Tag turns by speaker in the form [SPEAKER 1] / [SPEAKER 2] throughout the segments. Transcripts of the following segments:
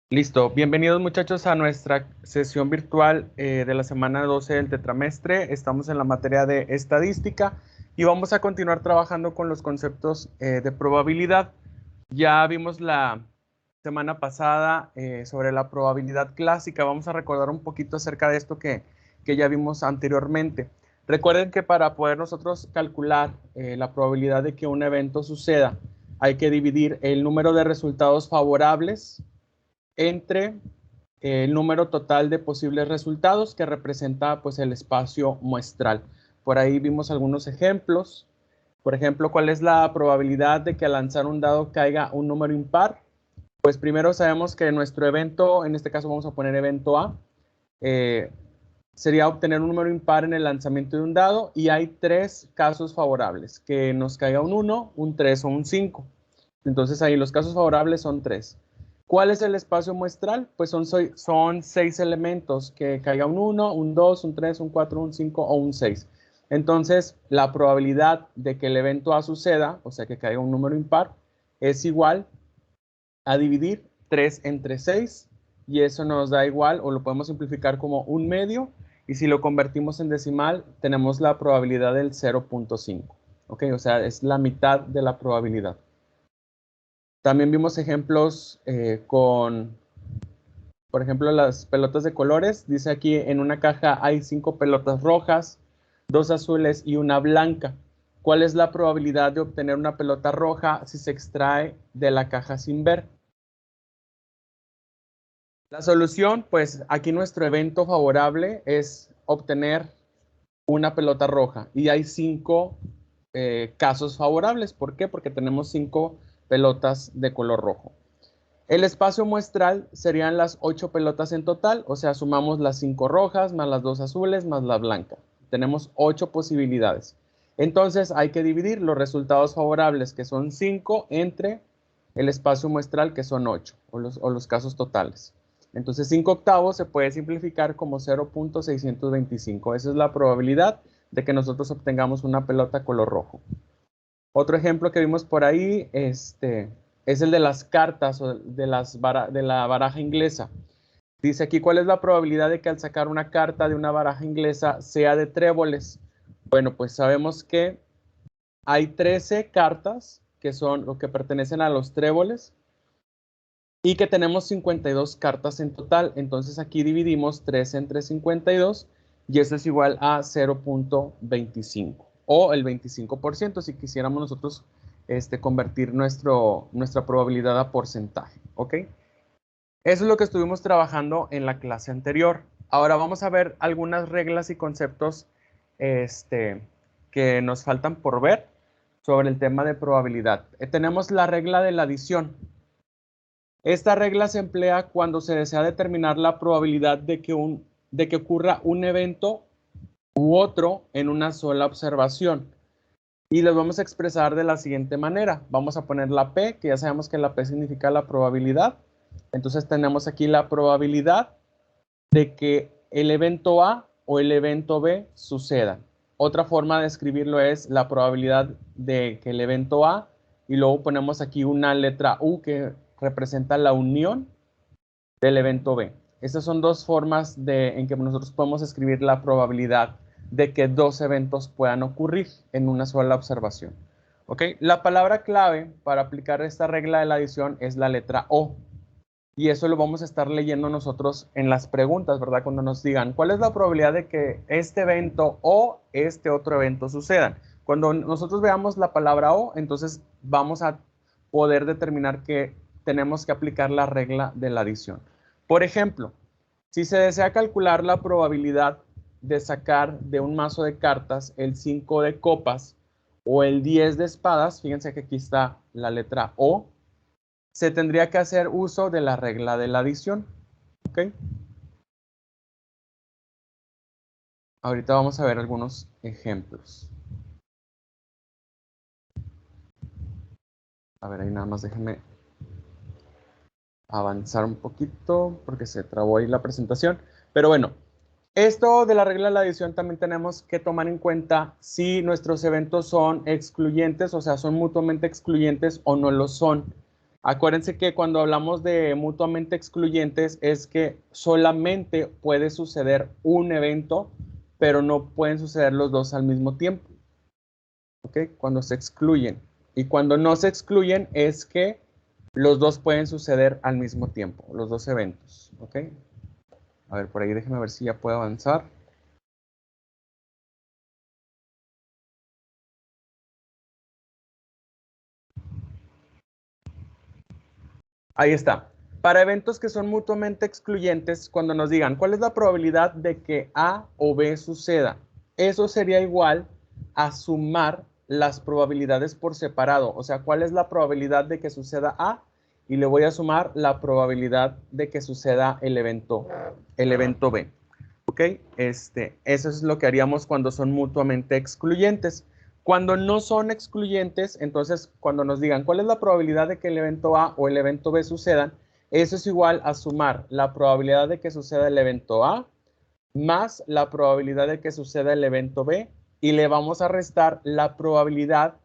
[SPEAKER 1] Listo, bienvenidos muchachos a nuestra sesión virtual de la semana 12 del tetramestre. Estamos en la materia de estadística y vamos a continuar trabajando con los conceptos de probabilidad. Ya vimos la semana pasada sobre la probabilidad clásica. Vamos a recordar un poquito acerca de esto que ya vimos anteriormente. Recuerden que para poder nosotros calcular la probabilidad de que un evento suceda, hay que dividir el número de resultados favorables entre el número total de posibles resultados que representa pues el espacio muestral. Por ahí vimos algunos ejemplos. Por ejemplo, ¿cuál es la probabilidad de que al lanzar un dado caiga un número impar? Pues primero sabemos que nuestro evento, en este caso vamos a poner evento A, sería obtener un número impar en el lanzamiento de un dado y hay tres casos favorables, que nos caiga un 1, un 3 o un 5. Entonces ahí los casos favorables son tres. ¿Cuál es el espacio muestral? Pues son 6 elementos, que caiga un 1, un 2, un 3, un 4, un 5 o un 6. Entonces, la probabilidad de que el evento A suceda, o sea, que caiga un número impar, es igual a dividir 3 entre 6 y eso nos da igual, o lo podemos simplificar como un medio, y si lo convertimos en decimal, tenemos la probabilidad del 0.5. ¿Ok? O sea, es la mitad de la probabilidad. También vimos ejemplos por ejemplo, las pelotas de colores. Dice aquí en una caja hay 5 pelotas rojas, 2 azules y una blanca. ¿Cuál es la probabilidad de obtener una pelota roja si se extrae de la caja sin ver? La solución, pues aquí nuestro evento favorable es obtener una pelota roja y hay 5 casos favorables. ¿Por qué? Porque tenemos 5 pelotas de color rojo. El espacio muestral serían las 8 pelotas en total, o sea, sumamos las 5 rojas más las 2 azules más la blanca. Tenemos 8 posibilidades. Entonces hay que dividir los resultados favorables, que son 5, entre el espacio muestral, que son 8, o los casos totales. Entonces 5 octavos se puede simplificar como 0.625. Esa es la probabilidad de que nosotros obtengamos una pelota color rojo. Otro ejemplo que vimos por ahí es el de las cartas o de la baraja inglesa. Dice aquí, ¿cuál es la probabilidad de que al sacar una carta de una baraja inglesa sea de tréboles? Bueno, pues sabemos que hay 13 cartas que son lo que pertenecen a los tréboles y que tenemos 52 cartas en total. Entonces aquí dividimos 13 entre 52 y eso es igual a 0.25 o el 25% si quisiéramos nosotros convertir nuestra probabilidad a porcentaje. ¿Ok? Eso es lo que estuvimos trabajando en la clase anterior. Ahora vamos a ver algunas reglas y conceptos que nos faltan por ver sobre el tema de probabilidad. Tenemos la regla de la adición. Esta regla se emplea cuando se desea determinar la probabilidad de que ocurra un evento u otro en una sola observación. Y los vamos a expresar de la siguiente manera. Vamos a poner la P, que ya sabemos que la P significa la probabilidad. Entonces tenemos aquí la probabilidad de que el evento A o el evento B suceda. Otra forma de escribirlo es la probabilidad de que el evento A, y luego ponemos aquí una letra U que representa la unión del evento B. Estas son dos formas en que nosotros podemos escribir la probabilidad de que dos eventos puedan ocurrir en una sola observación. ¿Ok? La palabra clave para aplicar esta regla de la adición es la letra O. Y eso lo vamos a estar leyendo nosotros en las preguntas, ¿verdad? Cuando nos digan, ¿cuál es la probabilidad de que este evento o este otro evento sucedan? Cuando nosotros veamos la palabra O, entonces vamos a poder determinar que tenemos que aplicar la regla de la adición. Por ejemplo, si se desea calcular la probabilidad de sacar de un mazo de cartas el 5 de copas o el 10 de espadas, fíjense que aquí está la letra O, se tendría que hacer uso de la regla de la adición. ¿Ok? Ahorita vamos a ver algunos ejemplos. A ver, ahí nada más déjenme avanzar un poquito porque se trabó ahí la presentación. Pero bueno, esto de la regla de la adición también tenemos que tomar en cuenta si nuestros eventos son excluyentes, o sea, son mutuamente excluyentes o no lo son. Acuérdense que cuando hablamos de mutuamente excluyentes es que solamente puede suceder un evento, pero no pueden suceder los dos al mismo tiempo. ¿Ok? Cuando se excluyen. Y cuando no se excluyen es que los dos pueden suceder al mismo tiempo, los dos eventos. ¿Ok? A ver, por ahí déjenme ver si ya puedo avanzar. Ahí está. Para eventos que son mutuamente excluyentes, cuando nos digan cuál es la probabilidad de que A o B suceda, eso sería igual a sumar las probabilidades por separado. O sea, cuál es la probabilidad de que suceda A y le voy a sumar la probabilidad de que suceda el evento B. ¿Ok? Eso es lo que haríamos cuando son mutuamente excluyentes. Cuando no son excluyentes, entonces cuando nos digan cuál es la probabilidad de que el evento A o el evento B sucedan, eso es igual a sumar la probabilidad de que suceda el evento A más la probabilidad de que suceda el evento B y le vamos a restar la probabilidad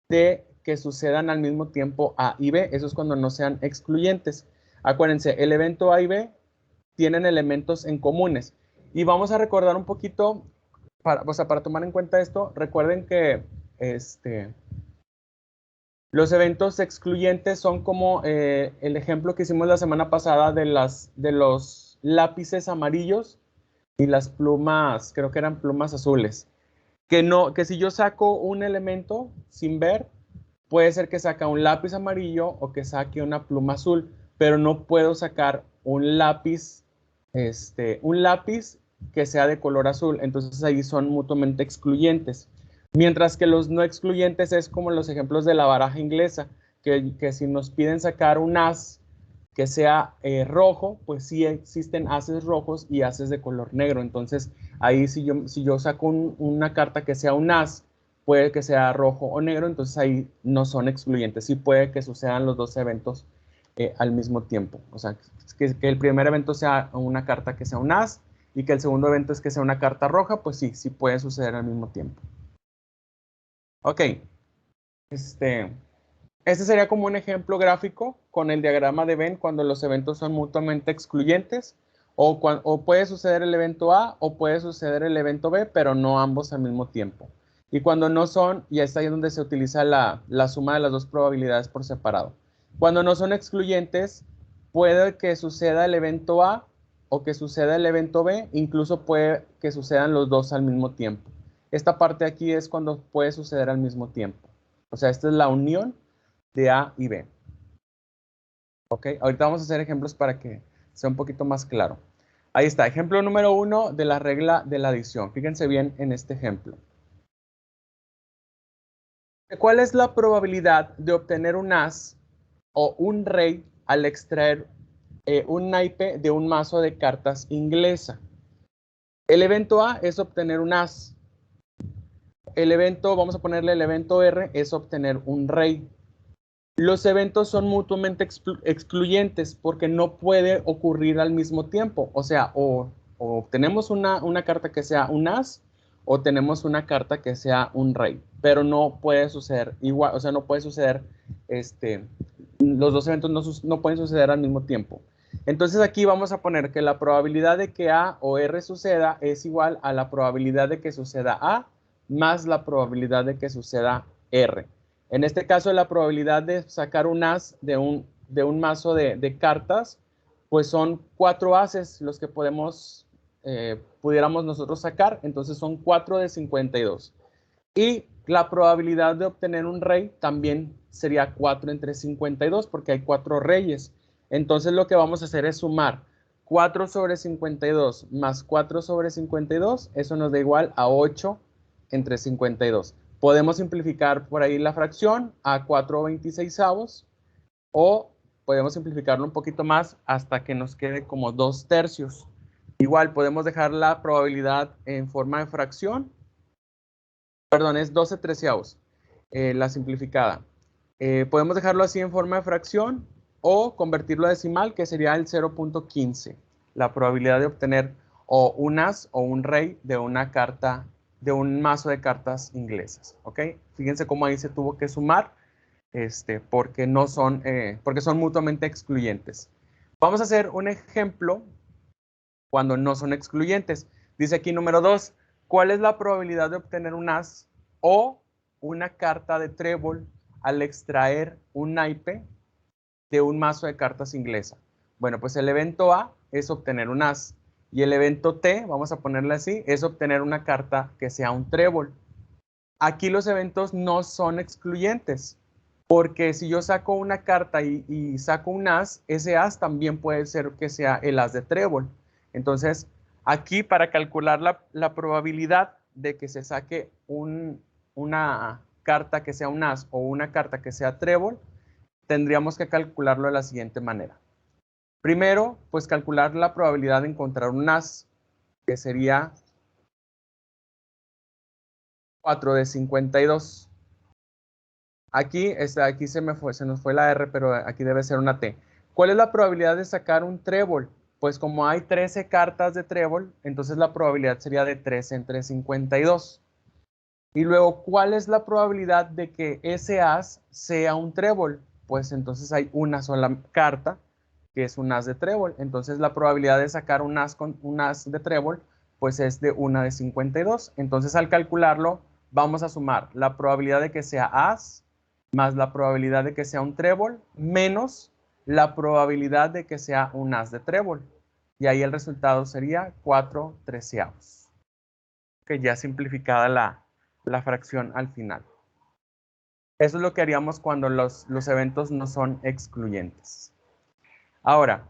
[SPEAKER 1] de que sucedan al mismo tiempo A y B. Eso es cuando no sean excluyentes. Acuérdense, el evento A y B tienen elementos en comunes. Y vamos a recordar un poquito, para tomar en cuenta esto, recuerden que los eventos excluyentes son como el ejemplo que hicimos la semana pasada de los lápices amarillos y las plumas, creo que eran plumas azules. Que si yo saco un elemento sin ver, puede ser que saque un lápiz amarillo o que saque una pluma azul, pero no puedo sacar un lápiz que sea de color azul. Entonces ahí son mutuamente excluyentes. Mientras que los no excluyentes es como los ejemplos de la baraja inglesa, que si nos piden sacar un as que sea rojo, pues sí existen ases rojos y ases de color negro. Entonces ahí si yo saco una carta que sea un as, puede que sea rojo o negro, entonces ahí no son excluyentes. Sí puede que sucedan los dos eventos al mismo tiempo. O sea, que el primer evento sea una carta que sea un as y que el segundo evento es que sea una carta roja, pues sí, sí puede suceder al mismo tiempo. Ok, este sería como un ejemplo gráfico con el diagrama de Venn cuando los eventos son mutuamente excluyentes o puede suceder el evento A o puede suceder el evento B, pero no ambos al mismo tiempo. Y cuando no son, ya está ahí donde se utiliza la suma de las dos probabilidades por separado. Cuando no son excluyentes, puede que suceda el evento A o que suceda el evento B, incluso puede que sucedan los dos al mismo tiempo. Esta parte aquí es cuando puede suceder al mismo tiempo. O sea, esta es la unión de A y B. ¿Ok? Ahorita vamos a hacer ejemplos para que sea un poquito más claro. Ahí está, ejemplo número 1 de la regla de la adición. Fíjense bien en este ejemplo. ¿Cuál es la probabilidad de obtener un as o un rey al extraer un naipe de un mazo de cartas inglesa? El evento A es obtener un as. Vamos a ponerle el evento R, es obtener un rey. Los eventos son mutuamente excluyentes porque no puede ocurrir al mismo tiempo. O sea, o tenemos una carta que sea un as o tenemos una carta que sea un rey. Pero no puede suceder igual, o sea, no puede suceder, los dos eventos no pueden suceder al mismo tiempo. Entonces aquí vamos a poner que la probabilidad de que A o R suceda es igual a la probabilidad de que suceda A más la probabilidad de que suceda R. En este caso, la probabilidad de sacar un as de un mazo de cartas, pues son 4 ases los que pudiéramos nosotros sacar. Entonces son 4 de 52. Y la probabilidad de obtener un rey también sería 4 entre 52 porque hay 4 reyes. Entonces lo que vamos a hacer es sumar 4 sobre 52 más 4 sobre 52. Eso nos da igual a 8 entre 52. Podemos simplificar por ahí la fracción a 4/26 o podemos simplificarlo un poquito más hasta que nos quede como 2/3. Igual podemos dejar la probabilidad en forma de fracción. Perdón, es 12/13, la simplificada. Podemos dejarlo así en forma de fracción o convertirlo a decimal, que sería el 0.15. La probabilidad de obtener o un as o un rey de una carta, de un mazo de cartas inglesas. ¿Ok? Fíjense cómo ahí se tuvo que sumar porque no son, porque son mutuamente excluyentes. Vamos a hacer un ejemplo cuando no son excluyentes. Dice aquí número 2, ¿cuál es la probabilidad de obtener un as o una carta de trébol al extraer un naipe de un mazo de cartas inglesa? Bueno, pues el evento A es obtener un as y el evento T, vamos a ponerle así, es obtener una carta que sea un trébol. Aquí los eventos no son excluyentes, porque si yo saco una carta y saco un as, ese as también puede ser que sea el as de trébol. Entonces, aquí para calcular la probabilidad de que se saque una carta que sea un as o una carta que sea trébol, tendríamos que calcularlo de la siguiente manera. Primero, pues calcular la probabilidad de encontrar un as, que sería 4 de 52. Aquí se nos fue la R, pero aquí debe ser una T. ¿Cuál es la probabilidad de sacar un trébol? Pues como hay 13 cartas de trébol, entonces la probabilidad sería de 3 entre 52. Y luego, ¿cuál es la probabilidad de que ese as sea un trébol? Pues entonces hay una sola carta que es un as de trébol. Entonces la probabilidad de sacar un as de trébol pues es de 1 de 52. Entonces al calcularlo vamos a sumar la probabilidad de que sea as más la probabilidad de que sea un trébol menos la probabilidad de que sea un as de trébol. Y ahí el resultado sería 4/13. Que ya simplificada la fracción al final. Eso es lo que haríamos cuando los eventos no son excluyentes. Ahora,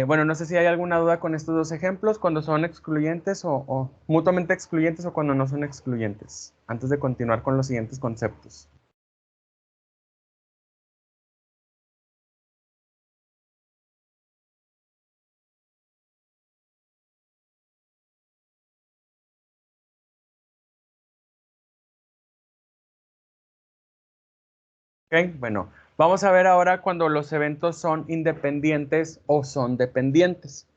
[SPEAKER 1] bueno, no sé si hay alguna duda con estos dos ejemplos, cuando son excluyentes o mutuamente excluyentes o cuando no son excluyentes, antes de continuar con los siguientes conceptos. ¿Ok? Bueno, vamos a ver ahora cuando los eventos son independientes o son dependientes.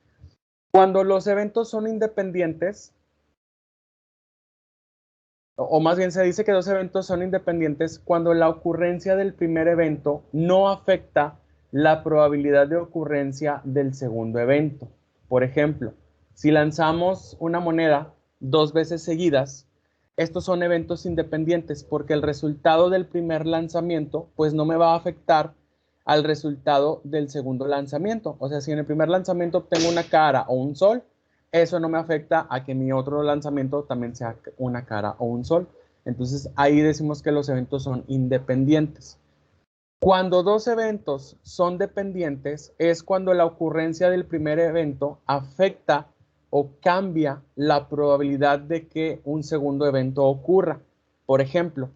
[SPEAKER 1] Cuando los eventos son independientes, o más bien se dice que dos eventos son independientes cuando la ocurrencia del primer evento no afecta la probabilidad de ocurrencia del segundo evento. Por ejemplo, si lanzamos una moneda 2 veces seguidas, estos son eventos independientes porque el resultado del primer lanzamiento pues no me va a afectar al resultado del segundo lanzamiento. O sea, si en el primer lanzamiento obtengo una cara o un sol, eso no me afecta a que mi otro lanzamiento también sea una cara o un sol. Entonces ahí decimos que los eventos son independientes. Cuando dos eventos son dependientes es cuando la ocurrencia del primer evento afecta o cambia la probabilidad de que un segundo evento ocurra. Por ejemplo,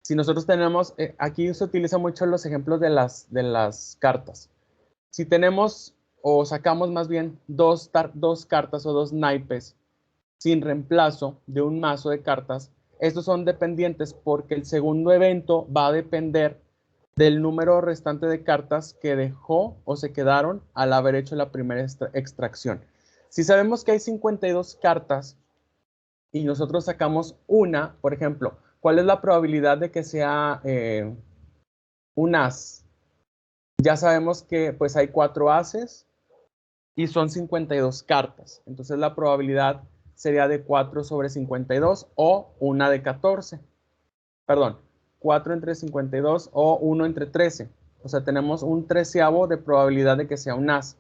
[SPEAKER 1] si nosotros tenemos, aquí se utilizan mucho los ejemplos de las cartas. Si tenemos o sacamos más bien dos cartas o dos naipes sin reemplazo de un mazo de cartas, estos son dependientes porque el segundo evento va a depender del número restante de cartas que dejó o se quedaron al haber hecho la primera extracción. Si sabemos que hay 52 cartas y nosotros sacamos una, por ejemplo, ¿cuál es la probabilidad de que sea un as? Ya sabemos que pues hay 4 ases y son 52 cartas. Entonces la probabilidad sería de 4 sobre 52 o 1 de 14. Perdón, 4 entre 52 o 1 entre 13. O sea, tenemos un 13avo de probabilidad de que sea un as.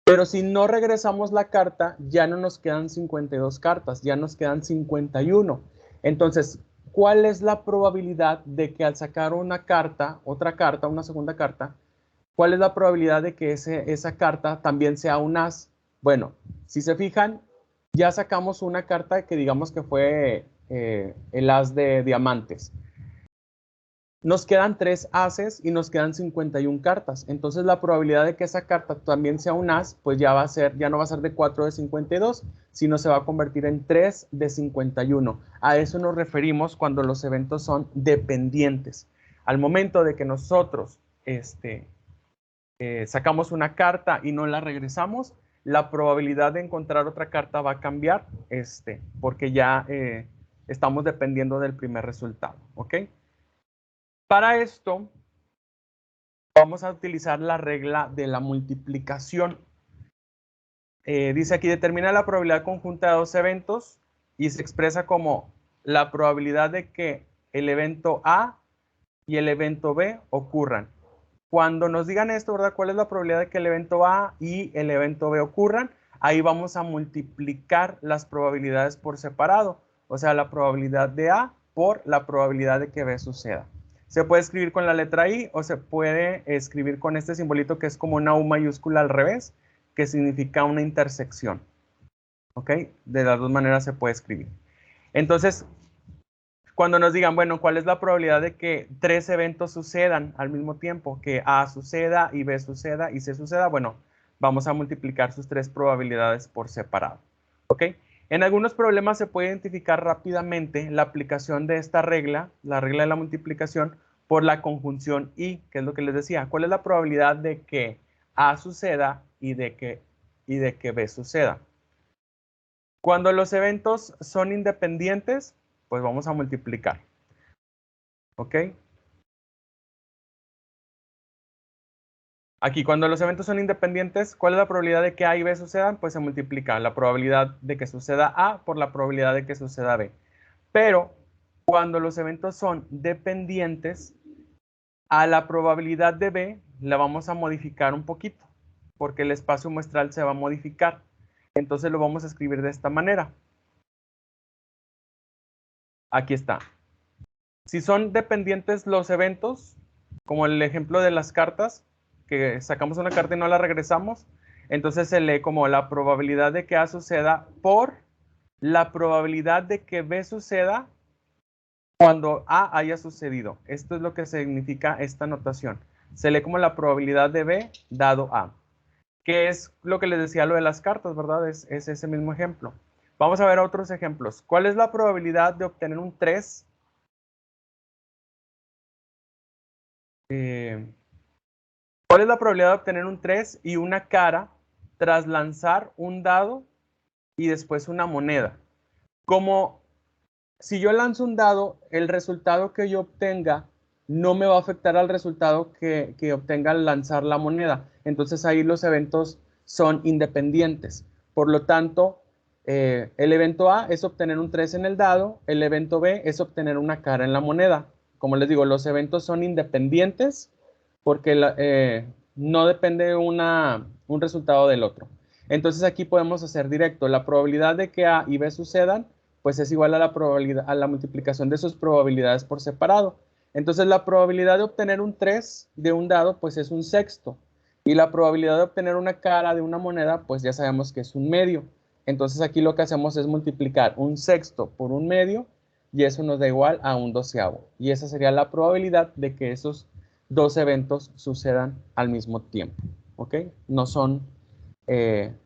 [SPEAKER 1] Pero si no regresamos la carta, ya no nos quedan 52 cartas, ya nos quedan 51. Entonces, ¿cuál es la probabilidad de que al sacar una carta, otra carta, una segunda carta, cuál es la probabilidad de que esa carta también sea un as? Bueno, si se fijan, ya sacamos una carta que digamos que fue el as de diamantes. Nos quedan 3 ases y nos quedan 51 cartas. Entonces la probabilidad de que esa carta también sea un as, pues ya no va a ser de 4 de 52, sino se va a convertir en 3 de 51. A eso nos referimos cuando los eventos son dependientes. Al momento de que nosotros sacamos una carta y no la regresamos, la probabilidad de encontrar otra carta va a cambiar, porque ya estamos dependiendo del primer resultado, ¿ok? Para esto, vamos a utilizar la regla de la multiplicación. Dice aquí, determina la probabilidad conjunta de dos eventos y se expresa como la probabilidad de que el evento A y el evento B ocurran. Cuando nos digan esto, ¿verdad? ¿Cuál es la probabilidad de que el evento A y el evento B ocurran? Ahí vamos a multiplicar las probabilidades por separado. O sea, la probabilidad de A por la probabilidad de que B suceda. Se puede escribir con la letra I o se puede escribir con este simbolito que es como una U mayúscula al revés, que significa una intersección. ¿Ok? De las dos maneras se puede escribir. Entonces, cuando nos digan, bueno, ¿cuál es la probabilidad de que tres eventos sucedan al mismo tiempo? Que A suceda y B suceda y C suceda. Bueno, vamos a multiplicar sus tres probabilidades por separado. ¿Ok? En algunos problemas se puede identificar rápidamente la aplicación de esta regla, la regla de la multiplicación, por la conjunción y, que es lo que les decía. ¿Cuál es la probabilidad de que A suceda y de que B suceda? Cuando los eventos son independientes, pues vamos a multiplicar. ¿Ok? Aquí, cuando los eventos son independientes, ¿cuál es la probabilidad de que A y B sucedan? Pues se multiplica la probabilidad de que suceda A por la probabilidad de que suceda B. Pero cuando los eventos son dependientes, a la probabilidad de B la vamos a modificar un poquito, porque el espacio muestral se va a modificar. Entonces lo vamos a escribir de esta manera. Aquí está. Si son dependientes los eventos, como el ejemplo de las cartas, que sacamos una carta y no la regresamos, entonces se lee como la probabilidad de que A suceda por la probabilidad de que B suceda cuando A haya sucedido. Esto es lo que significa esta notación. Se lee como la probabilidad de B dado A, que es lo que les decía lo de las cartas, ¿verdad? Es ese mismo ejemplo. Vamos a ver otros ejemplos. ¿Cuál es la probabilidad de obtener un 3? ¿Cuál es la probabilidad de obtener un 3 y una cara tras lanzar un dado y después una moneda? Como si yo lanzo un dado, el resultado que yo obtenga no me va a afectar al resultado que obtenga al lanzar la moneda. Entonces ahí los eventos son independientes. Por lo tanto, el evento A es obtener un 3 en el dado, el evento B es obtener una cara en la moneda. Como les digo, los eventos son independientes porque no depende un resultado del otro. Entonces aquí podemos hacer directo. La probabilidad de que A y B sucedan, pues es igual a la probabilidad, a la multiplicación de sus probabilidades por separado. Entonces la probabilidad de obtener un 3 de un dado, pues es un sexto. Y la probabilidad de obtener una cara de una moneda, pues ya sabemos que es un medio. Entonces aquí lo que hacemos es multiplicar un sexto por un medio y eso nos da igual a un doceavo. Y esa sería la probabilidad de que esos dos eventos sucedan al mismo tiempo. ¿Ok? No son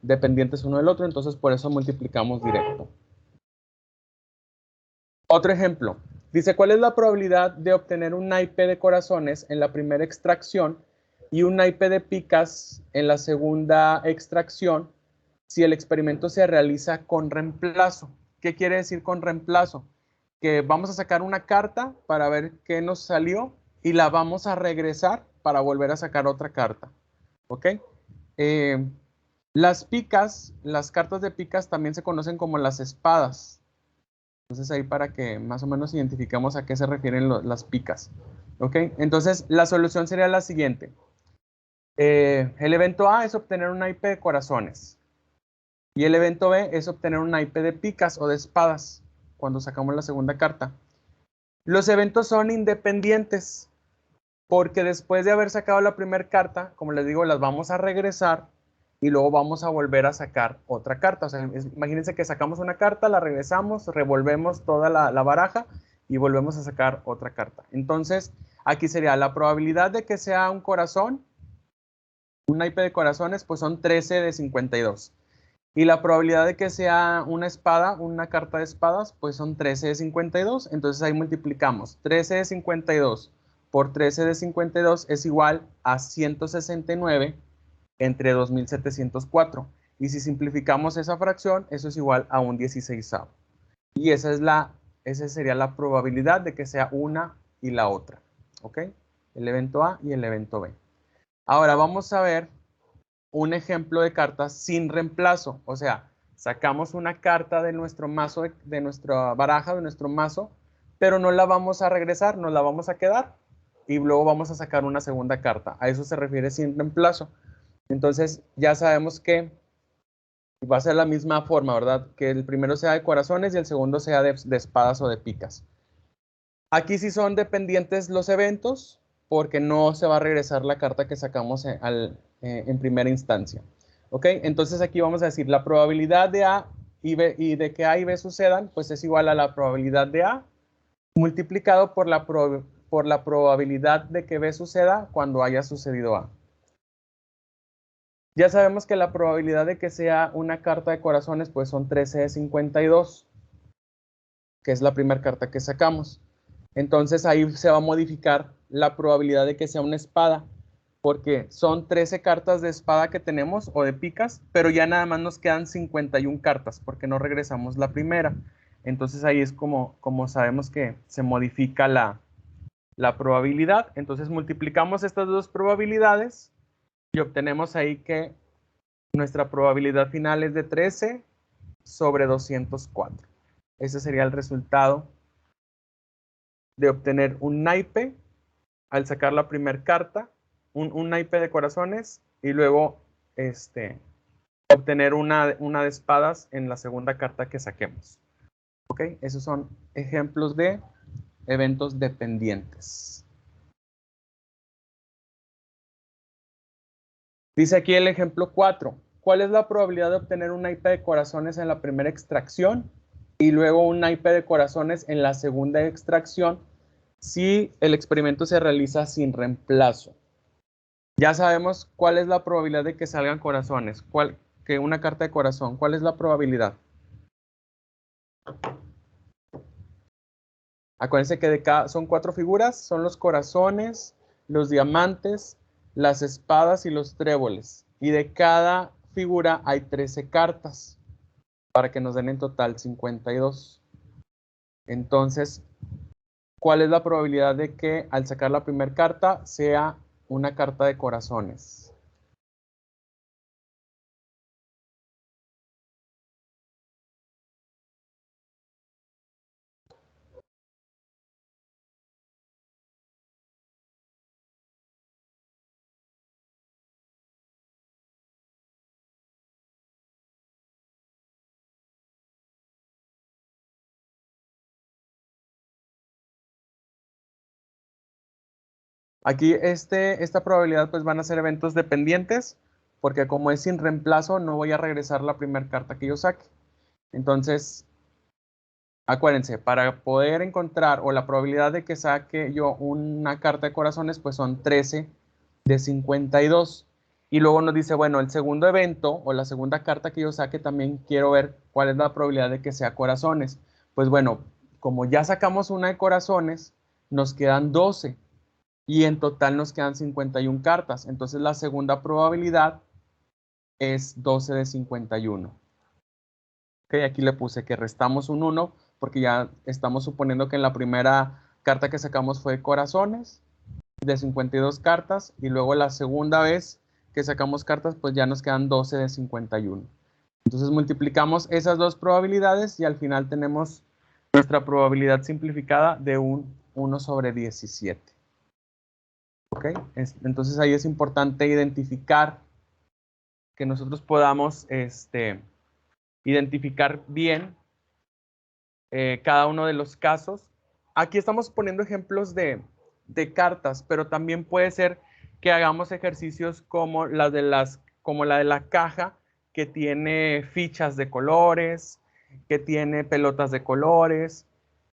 [SPEAKER 1] dependientes uno del otro, entonces por eso multiplicamos directo. Otro ejemplo. Dice, ¿cuál es la probabilidad de obtener un naipe de corazones en la primera extracción y un naipe de picas en la segunda extracción si el experimento se realiza con reemplazo? ¿Qué quiere decir con reemplazo? Que vamos a sacar una carta para ver qué nos salió y la vamos a regresar para volver a sacar otra carta. ¿Ok? Las picas, las cartas de picas también se conocen como las espadas. Entonces ahí para que más o menos identifiquemos a qué se refieren las picas. ¿Ok? Entonces la solución sería la siguiente. El evento A es obtener un naipe de corazones. Y el evento B es obtener un naipe de picas o de espadas cuando sacamos la segunda carta. Los eventos son independientes porque después de haber sacado la primera carta, como les digo, las vamos a regresar y luego vamos a volver a sacar otra carta. O sea, imagínense que sacamos una carta, la regresamos, revolvemos toda la baraja y volvemos a sacar otra carta. Entonces, aquí sería la probabilidad de que sea un corazón, un naipe de corazones, pues son 13 de 52. Y la probabilidad de que sea una espada, una carta de espadas, pues son 13 de 52. Entonces ahí multiplicamos 13 de 52 por 13 de 52 es igual a 169 entre 2704. Y si simplificamos esa fracción, eso es igual a un 16avo. Y esa sería la probabilidad de que sea una y la otra. ¿ok? El evento A y el evento B. Ahora vamos a ver un ejemplo de cartas sin reemplazo. O sea, sacamos una carta de nuestro mazo, de nuestra baraja, de nuestro mazo, pero no la vamos a regresar, nos la vamos a quedar y luego vamos a sacar una segunda carta. A eso se refiere sin reemplazo. Entonces ya sabemos que va a ser la misma forma, ¿verdad? Que el primero sea de corazones y el segundo sea de espadas o de picas. Aquí sí son dependientes los eventos porque no se va a regresar la carta que sacamos en primera instancia. ¿Ok? Entonces aquí vamos a decir la probabilidad de A y, B, y de que A y B sucedan, pues es igual a la probabilidad de A multiplicado por la probabilidad de que B suceda cuando haya sucedido A. Ya sabemos que la probabilidad de que sea una carta de corazones pues son 13 de 52, que es la primera carta que sacamos. Entonces ahí se va a modificar la probabilidad de que sea una espada, porque son 13 cartas de espada que tenemos o de picas, pero ya nada más nos quedan 51 cartas porque no regresamos la primera. Entonces ahí es como sabemos que se modifica la probabilidad. Entonces multiplicamos estas dos probabilidades y obtenemos ahí que nuestra probabilidad final es de 13 sobre 204. Ese sería el resultado de obtener un naipe al sacar la primera carta, un naipe de corazones y luego obtener una de espadas en la segunda carta que saquemos. ¿Ok? Esos son ejemplos de eventos dependientes. Dice aquí el ejemplo 4. ¿Cuál es la probabilidad de obtener un naipe de corazones en la primera extracción y luego un naipe de corazones en la segunda extracción si el experimento se realiza sin reemplazo? Ya sabemos cuál es la probabilidad de que salgan corazones, que una carta de corazón. ¿Cuál es la probabilidad? Acuérdense que son 4 figuras, son los corazones, los diamantes, las espadas y los tréboles. Y de cada figura hay 13 cartas para que nos den en total 52. Entonces, ¿cuál es la probabilidad de que al sacar la primera carta sea una carta de corazones? Aquí esta probabilidad pues van a ser eventos dependientes, porque como es sin reemplazo, no voy a regresar la primera carta que yo saque. Entonces, acuérdense, para poder encontrar o la probabilidad de que saque yo una carta de corazones, pues son 13 de 52. Y luego nos dice, bueno, el segundo evento o la segunda carta que yo saque también quiero ver cuál es la probabilidad de que sea corazones. Pues bueno, como ya sacamos una de corazones, nos quedan 12 y en total nos quedan 51 cartas. Entonces la segunda probabilidad es 12 de 51. Ok, aquí le puse que restamos un 1 porque ya estamos suponiendo que en la primera carta que sacamos fue corazones de 52 cartas y luego la segunda vez que sacamos cartas pues ya nos quedan 12 de 51. Entonces multiplicamos esas dos probabilidades y al final tenemos nuestra probabilidad simplificada de un 1 sobre 17. ¿Ok? Entonces ahí es importante identificar que nosotros podamos identificar bien cada uno de los casos. Aquí estamos poniendo ejemplos de cartas, pero también puede ser que hagamos ejercicios como la de la caja, que tiene fichas de colores, que tiene pelotas de colores,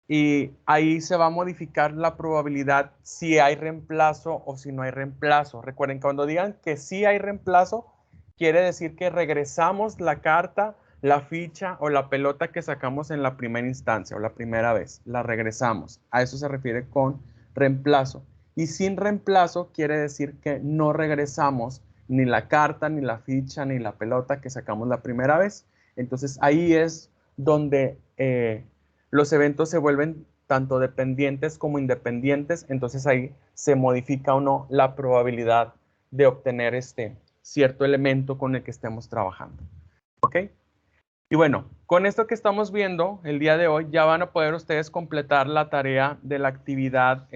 [SPEAKER 1] y ahí se va a modificar la probabilidad si hay reemplazo o si no hay reemplazo. Recuerden, cuando digan que sí hay reemplazo, quiere decir que regresamos la carta, la ficha o la pelota que sacamos en la primera instancia o la primera vez. La regresamos. A eso se refiere con reemplazo. Y sin reemplazo quiere decir que no regresamos ni la carta, ni la ficha, ni la pelota que sacamos la primera vez. Entonces ahí es donde los eventos se vuelven tanto dependientes como independientes, entonces ahí se modifica o no la probabilidad de obtener cierto elemento con el que estemos trabajando. ¿Ok? Y bueno, con esto que estamos viendo el día de hoy, ya van a poder ustedes completar la tarea de la actividad,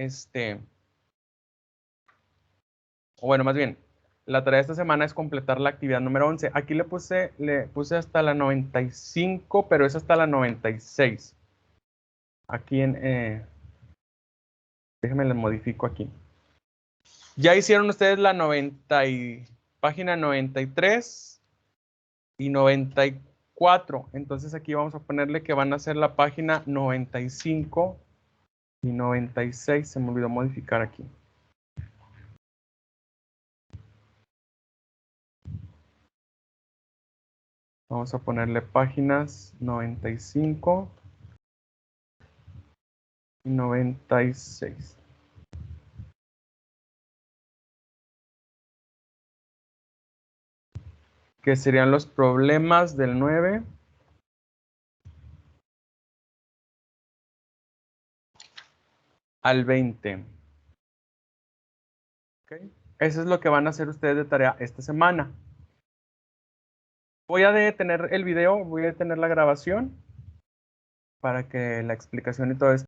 [SPEAKER 1] o bueno, más bien, la tarea de esta semana es completar la actividad número 11. Aquí le puse hasta la 95, pero es hasta la 96. Aquí déjenme le modifico aquí. Ya hicieron ustedes la página 93 y 94. Entonces aquí vamos a ponerle que van a hacer la página 95 y 96. Se me olvidó modificar aquí. Vamos a ponerle páginas 95 y 96. Que serían los problemas del 9 al 20. ¿Okay? Eso es lo que van a hacer ustedes de tarea esta semana. Voy a detener el video, voy a detener la grabación para que la explicación y todo esto